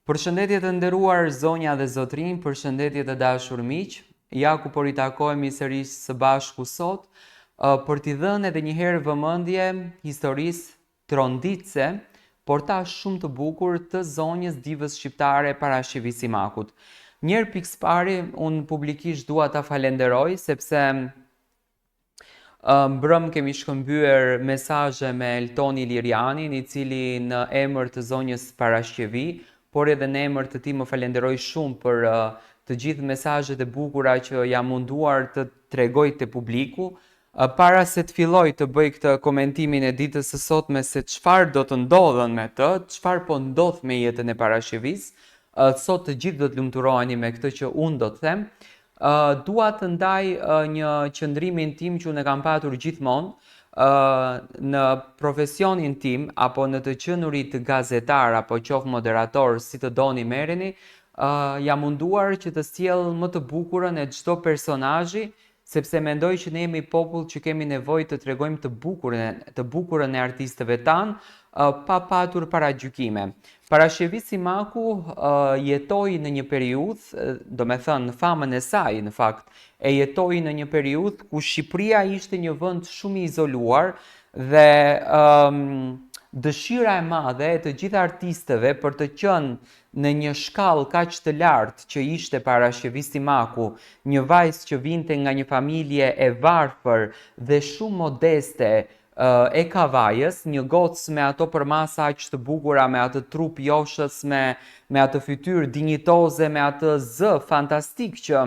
Përshëndetje të nderuar zonja dhe zotrin, përshëndetje të dashur miq. Ja ku po ritakohemi sërish së bashku sot për t'i dhënë edhe një herë vëmendje historisë tronditse, por tash shumë të bukur të zonjës divës shqiptare Parashivi Simakut. Njëherë pikë së pari, unë publikisht dua ta falenderoj sepse mbrëm kemi shkëmbyer mesazhe me Eltoni Lirianin, i cili në emër të zonjës Parashivi, por edhe në emër të tij më falenderoj shumë për të gjithë mesazhet e bukura që jam munduar të tregoj te publiku. Para se të filloj të bëj këtë komentimin e ditës së sotme se çfarë do të ndodhen me të, çfarë po ndodh me jetën e Parashivis, sot të gjithë do të lumturoheni me këtë që unë do të them. Dua të ndaj një qëndrimin tim që unë e kam patur gjithmonë në profesionin tim apo në të qenurit gazetar apo qof moderator, si të doni merreni, jam munduar që të sjell më të bukurën e çdo personazhi, sepse mendoj që ne jemi popull që kemi nevojë të tregojmë të bukurën e artistëve tanë, pa patur paragjykime. Parashivi Simaku jetoi në një periudhë, do me thënë në famën e saj, në fakt, e jetoi në një periudhë ku Shqipëria ishte një vend shumë i izoluar dhe dëshira e madhe e të gjithë artistëve për të qenë në një shkallë kaq të lartë që ishte Parashivi Simaku, një vajzë që vinte nga një familje e varfër dhe shumë modeste, e Kavajës, një gocë me ato përmasa aq të bukura, me atë trup joshës, me atë fytyrë dinjitoze, me atë zë fantastik që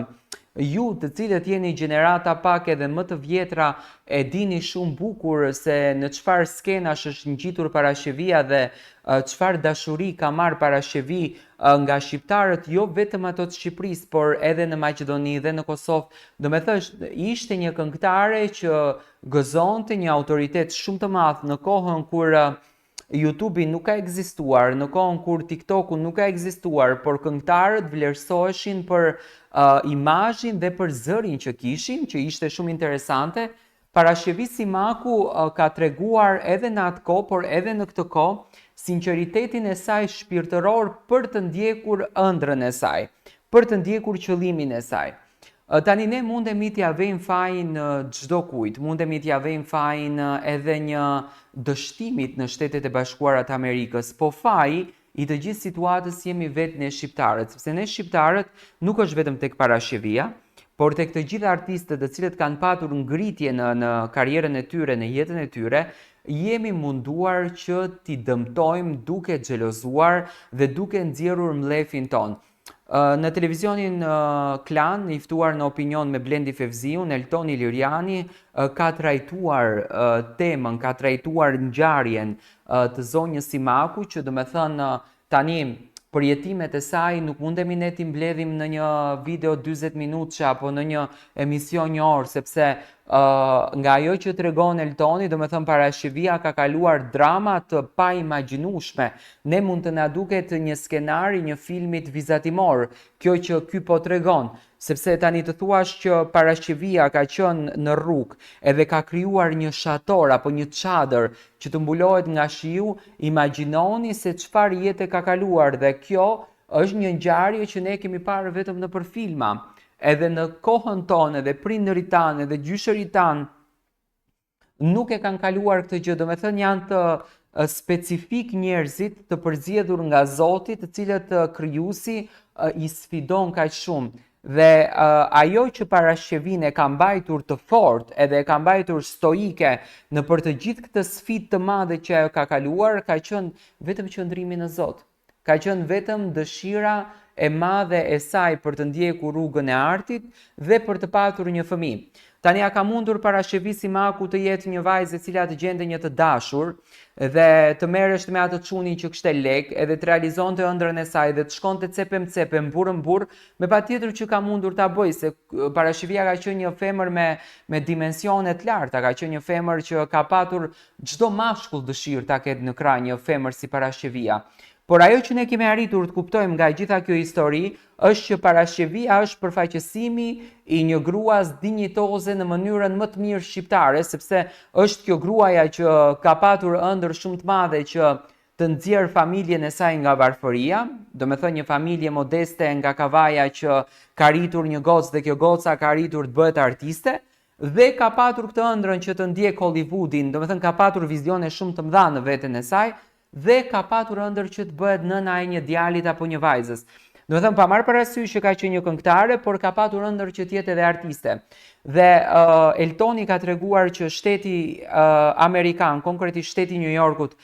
ju të cilët jeni gjenerata pak edhe më të vjetra e dini shumë bukur se në çfarë skenash është ngjitur Parashivia dhe çfarë dashuri ka marrë Parashivi nga shqiptarët, jo vetëm ato të Shqipërisë, por edhe në Maqedoni dhe në Kosovë. Do me thësh, ishte një këngëtare që gëzonte një autoritet shumë të madh në kohën kur YouTube-i nuk ka ekzistuar, në kohën kur TikTok-u nuk ka ekzistuar, por këngëtarët vlerësoheshin për imazhin dhe për zërin që kishin, që ishte shumë interesante. Parashivi Simaku ka treguar edhe në atë kohë, por edhe në këtë kohë, sinqeritetin e saj shpirtëror për të ndjekur ëndrrën e saj, për të ndjekur qëllimin e saj. Tani ne mundemi t'ja vejmë fajin çdo kujt, mundemi t'ja vejmë fajin edhe një dështimit në Shtetet e Bashkuara të Amerikës, po faji i të gjithë situatës jemi vetë ne shqiptarët, sepse ne shqiptarët nuk është vetëm tek Parashivia, por tek të gjithë artistët të cilët kanë patur ngritje në karrierën e tyre, në jetën e tyre, jemi munduar që t'i dëmtojmë duke xhelozuar dhe duke nxjerrur mlefin ton. Në televizionin Klan, i ftuar në opinion me Blendi Fevziun, Eltoni Liriani ka trajtuar temën, ka trajtuar ngjarjen të zonjës Simaku, që do me thënë tani përjetimet e saj nuk mundemi ne t'i mbledhim në një video 40 minutëshe apo në një emision një orë, sepse nga ajo që tregon Eltoni, do me thënë Parashivia ka kaluar drama të pa imagjinueshme. Ne mund të na duket një skenari një filmit vizatimor, kjo që ky po tregon, sepse tani të thuash që Parashivia ka qenë në rrugë edhe ka krijuar një shator apo një çadër që të mbulohet nga shiu, imagjinoni se çfarë jete ka kaluar, dhe kjo është një ngjarje që ne kemi parë vetëm nëpër filma. Edhe në kohën tonë, edhe prindërit tanë, edhe gjyshërit tanë nuk e kanë kaluar këtë gjë, do me thënë janë të specifik njerëzit të përzgjedhur nga Zoti, të cilët krijuesi i sfidon kaq shumë. Dhe ajo që Parashivin e ka mbajtur të fortë edhe e ka mbajtur stoike në për të gjithë këtë sfidë të madhe që ajo ka kaluar, ka qenë vetëm qëndrimi në Zot. Ka qenë vetëm dëshira e madhe e saj për të ndjekur rrugën e artit dhe për të patur një fëmijë. Tani a ka mundur Parashivi Simaku të jetë një vajzë e cila të gjente një të dashur dhe të merresht me atë çunin që kishte lek, edhe të realizonte ëndrrën e saj dhe të shkonte cepem burr në burr, me patjetër që ka mundur ta bëjë, se Parashivia ka qenë një femër me dimensione të larta, ka qenë një femër që ka patur çdo mashkull dëshirë ta ketë në krah një femër si Parashivia. Por ajo që ne kemi arritur të kuptojmë nga gjitha kjo histori është që Parashivia është përfaqësimi i një gruas dinjitoze në mënyrën më të mirë shqiptare, sepse është kjo gruaja që ka patur ëndër shumë të madhe që të nxjerrë familjen e saj nga varfëria, do me thënë një familje modeste nga Kavaja që ka rritur një gocë dhe kjo goca ka rritur të bëhet artiste, dhe ka patur këtë ëndrrën që të ndjek Hollywoodin, do me thënë ka patur vizione shumë të mëdha në veten e saj, dhe ka patur ëndër që të bëhet nëna e një djalit apo një vajzës. Do me thënë pa marrë parasysh që ka qenë një këngëtare, por ka patur ëndër që të jetë edhe artiste. Dhe Eltoni ka treguar që shteti amerikan, konkretisht shteti New Yorkut,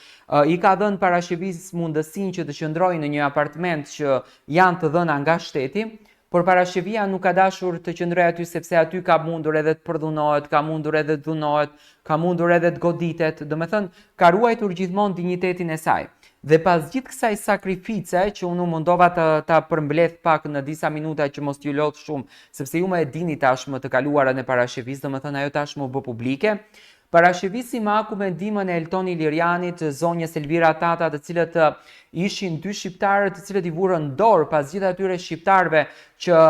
i ka dhënë parashikis mundësinë që të qëndrojë në një apartament që janë të dhëna nga shteti, por parashivia nuk ka dashur të qëndrojë aty sepse aty ka mundur edhe të përdhunohet, ka mundur edhe të dhunohet, ka mundur edhe të goditet, do me thënë ka ruajtur gjithmonë dinjitetin e saj. Dhe pas gjithë kësaj sakrifice që unë mundova ta përmbledh pak në disa minuta që mos t'ju lodh shumë, sepse ju më e dini tashmë të kaluarën e parashivis, do me thënë ajo tashmë u bë publike. Parashivisi Maku me ndihmën e Eltoni Lirianit, zonjës Elvira Tata, të cilët ishin dy shqiptarë të cilët i vurën dorë pas gjithë atyre shqiptarëve që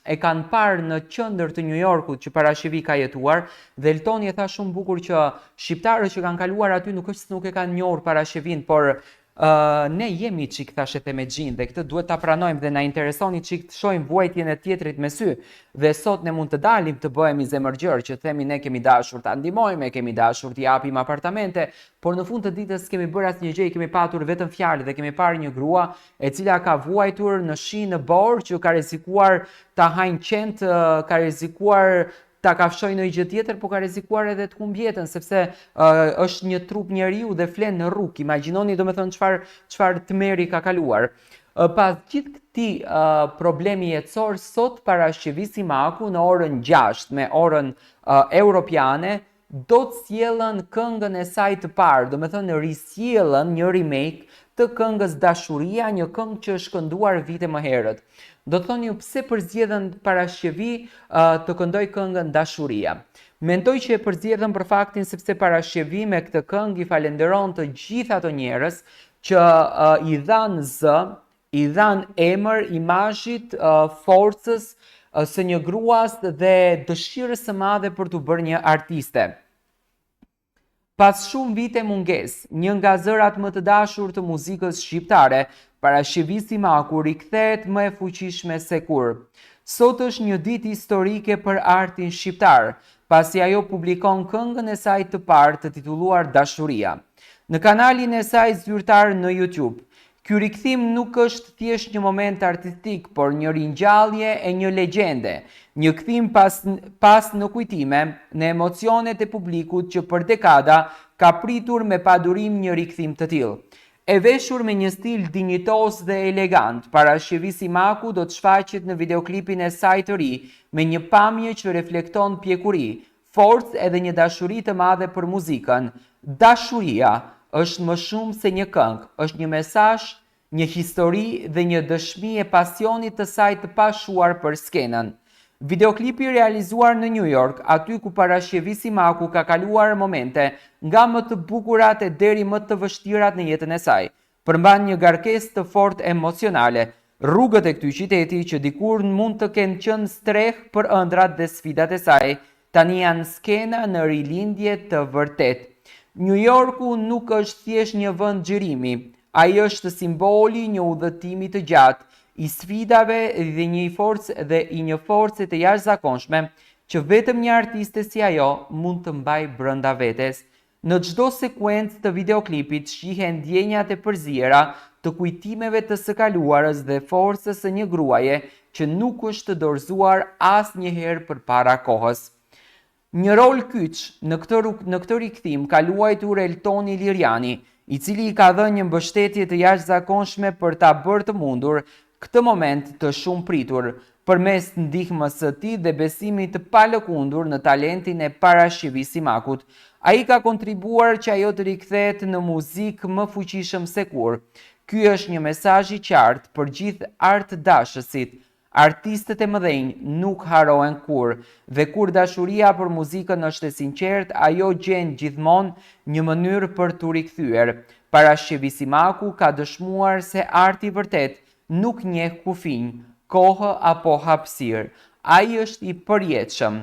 e kanë parë në qendër të New Yorkut që parashivi ka jetuar, dhe Eltoni e tha shumë bukur që shqiptarët që kanë kaluar aty nuk është se nuk e kanë njohur parashivin, por ne jemi çik thashë me gjin dhe këtë duhet ta pranojmë dhe na interesoni çik të shohim vuajtjen e tjetrit me sy. Dhe sot ne mund të dalim të bëhemi zemërgjër që themi ne kemi dashur ta ndihmojmë, kemi dashur t'i japim apartamente, por në fund të ditës kemi bërë asnjë gjë, kemi patur vetëm fjalë dhe kemi parë një grua e cila ka vuajtur në shi në borë, që ka rrezikuar ta hajnë qend, ka rrezikuar ta kafshoj në gjë tjetër, po ka rrezikuar edhe të humb jetën, sepse është një trup njeriu dhe flen në rrugë. Imagjinoni domethënë çfarë tmerri ka kaluar. Pas gjithë këtij problemi jetësor, sot parashivisi Maku në orën 6 me orën europiane do të sjellën këngën e saj të parë, domethënë risjellën një remake të këngës Dashuria, një këngë që është kënduar vite më herët. Do të thoni ju pse përzgjedhën parashivi të këndoj këngën Dashuria. Mendoj që e përzgjedhën për faktin sepse parashivi me këtë këngë i falenderon të gjithë ato njerëz që i dhanë zë, i dhanë emër imazhit, forcës së një gruas dhe dëshirës së madhe për të bërë një artiste. Pas shumë vite munges, një nga zërat më të dashur të muzikës shqiptare, parashivisi Maku rikthehet më e fuqishme se kur. Sot është një ditë historike për artin shqiptar, pasi ajo publikon këngën e saj të parë të titulluar Dashuria. Në kanalin e saj zyrtar në YouTube, ky rikthim nuk është thjesht një moment artistik, por një ringjallje e një legjende, një kthim pas në kujtime, në emocionet e publikut që për dekada ka pritur me padurim një rikthim të tillë. E veshur me një stil dinjitos dhe elegant, parashivisi Maku do të shfaqet në videoklipin e saj të ri me një pamje që reflekton pjekuri, forcë edhe një dashuri të madhe për muzikën. Dashuria është më shumë se një këngë, është një mesazh, një histori dhe një dëshmi e pasionit të saj të pashuar për skenën. Videoklipi realizuar në New York, aty ku parashivisi Maku ka kaluar momente nga më të bukurat e deri më të vështirat në jetën e saj, përmban një garkesë të fortë emocionale. Rrugët e këtij qyteti që dikur mund të kenë qenë streh për ëndrat dhe sfidat e saj, tani janë skena në rilindje të vërtet. New Yorku nuk është thjesht një vend xhirimi, ai është simboli një udhëtimi të gjatë i sfidave dhe një force të jashtëzakonshme që vetëm një artiste si ajo mund të mbajë brenda vetes. Në çdo sekuencë të videoklipit shihen ndjenjat e përziera të kujtimeve të së kaluarës dhe forcës së një gruaje që nuk është të dorëzuar asnjëherë përpara kohës. Një rol kyç në këtë rikthim ka luajtur Eltoni Liriani, i cili i ka dhënë një mbështetje të jashtëzakonshme për ta bërë të mundur këtë moment të shumë pritur, përmes ndihmës së tij dhe besimit të palëkundur në talentin e parashivisi Makut. Ai ka kontribuar që ajo të rikthehet në muzikë më fuqishëm se kur. Ky është një mesazh i qartë për gjithë artdashësit. Artistët e mëdhenj nuk harohen kur, dhe kur dashuria për muzikën është e sinqertë, ajo gjen gjithmonë një mënyrë për t'u rikthyer. Parashivisi Maku ka dëshmuar se arti vërtet nuk njeh kufinj, kohë apo hapësirë. Ai është i përjetshëm.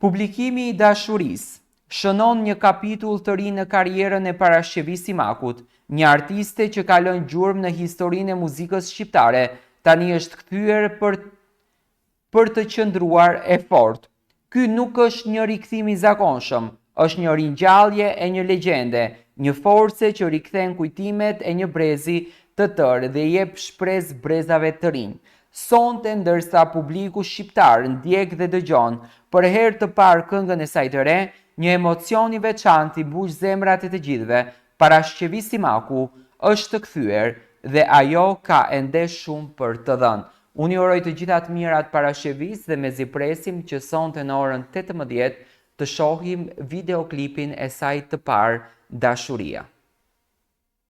Publikimi i Dashurisë shënon një kapitull të ri në karrierën e parashivisi Makut. një artiste që ka lënë gjurmë në historinë e muzikës shqiptare, tani është kthyer për të qëndruar e fortë. Ky nuk është një rikthim i zakonshëm, është një ringjallje e një legjende, një force që rikthen kujtimet e një brezi të tërë dhe jep shpresë brezave të rinj. Sonte, ndërsa publiku shqiptar ndjek dhe dëgjon për herë të parë këngën e saj të re, një emocion i veçantë i mbush zemrat e të gjithëve. Parashqevi Simaku është të kthyer dhe ajo ka ende shumë për të dhënë. Unë ju uroj të gjitha të mirat Parashqevis dhe mezi presim që sonte në orën 18 të shohim videoklipin e saj të parë, Dashuria.